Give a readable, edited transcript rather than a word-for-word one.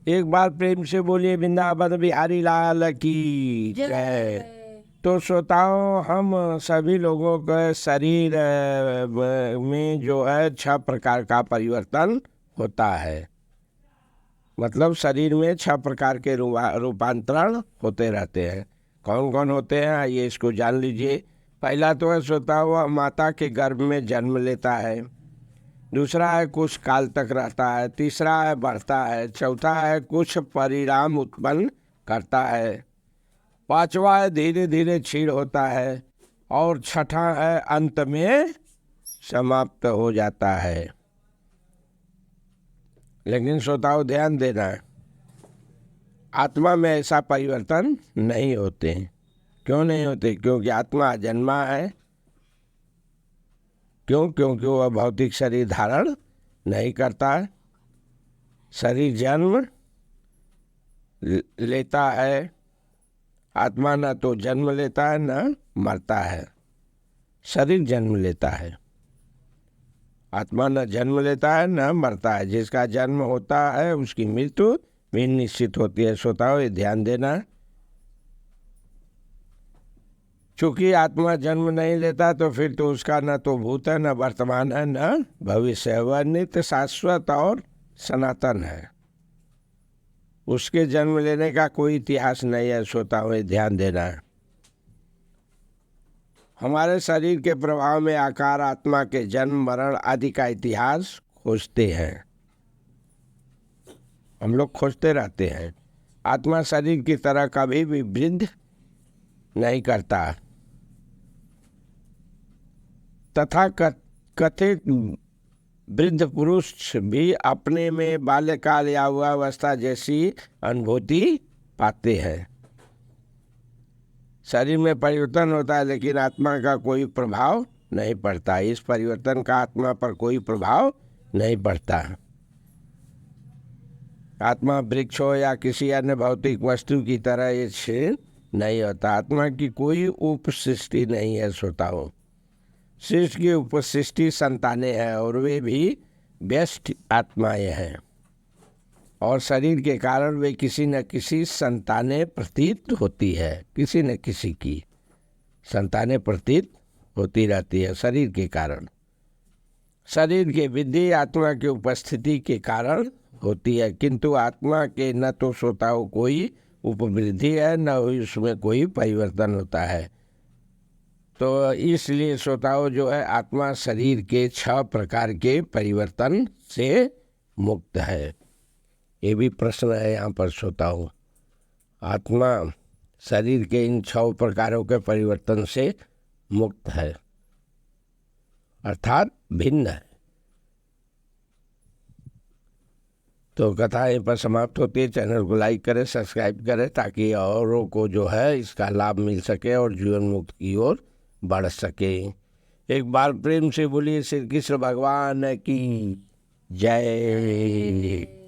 एक बार प्रेम से बोलिए वृंदावन बिहारी लाल की जय। तो श्रोताओं, हम सभी लोगों के शरीर में जो है 6 प्रकार का परिवर्तन होता है। मतलब शरीर में 6 प्रकार के रूपांतरण होते रहते हैं। कौन कौन होते हैं ये इसको जान लीजिए। पहला तो है श्रोताओं, माता के गर्भ में जन्म लेता है। दूसरा है कुछ काल तक रहता है। तीसरा है बढ़ता है। चौथा है कुछ परिणाम उत्पन्न करता है। पांचवा है धीरे धीरे क्षीण होता है। और छठा है अंत में समाप्त हो जाता है। लेकिन श्रोताओं ध्यान देना है, आत्मा में ऐसा परिवर्तन नहीं होते। क्यों नहीं होते? क्योंकि आत्मा जन्मा है। क्यों? क्योंकि वह भौतिक शरीर धारण नहीं करता है। शरीर जन्म लेता है। आत्मा न तो जन्म लेता है न मरता है, शरीर जन्म लेता है। आत्मा न जन्म लेता है न मरता है। जिसका जन्म होता है उसकी मृत्यु भी निश्चित होती है। श्रोताओं ये ध्यान देना। चूंकि आत्मा जन्म नहीं लेता तो फिर तो उसका न तो भूत है, न वर्तमान है, न भविष्य है। वह नित्य शाश्वत और सनातन है। उसके जन्म लेने का कोई इतिहास नहीं है। श्रोताओं ये ध्यान देना है। हमारे शरीर के प्रभाव में आकार आत्मा के जन्म मरण आदि का इतिहास खोजते हैं। हम लोग खोजते रहते हैं। आत्मा शरीर की तरह कभी भी वृद्धि नहीं करता। तथा कथित वृद्ध पुरुष भी अपने में बाल्यकाल या युवावस्था जैसी अनुभूति पाते हैं। शरीर में परिवर्तन होता है लेकिन आत्मा का कोई प्रभाव नहीं पड़ता। इस परिवर्तन का आत्मा पर कोई प्रभाव नहीं पड़ता। आत्मा वृक्ष हो या किसी अन्य भौतिक वस्तु की तरह ये क्षीण नहीं होता। आत्मा की कोई उपसृष्टि नहीं है। श्रोताओं, सृष्टि की उपसृष्टि संतानें हैं और वे भी व्यष्टि आत्माएं हैं। और शरीर के कारण वे किसी न किसी संतानें प्रतीत होती है। किसी न किसी की संतानें प्रतीत होती रहती है शरीर के कारण। शरीर की वृद्धि आत्मा की उपस्थिति के कारण होती है, किंतु आत्मा के न तो श्रोताओं कोई उपवृद्धि है न उसमें कोई परिवर्तन होता है। तो इसलिए श्रोताओं जो है आत्मा शरीर के 6 प्रकार के परिवर्तन से मुक्त है। ये भी प्रश्न है यहाँ पर श्रोताओं। आत्मा शरीर के इन 6 प्रकारों के परिवर्तन से मुक्त है, अर्थात भिन्न है। तो कथा यहीं पर समाप्त होती है। चैनल को लाइक करें, सब्सक्राइब करें ताकि औरों को जो है इसका लाभ मिल सके और जीवन मुक्त की ओर बढ़ सके। एक बार प्रेम से बोलिए श्री कृष्ण भगवान की जय।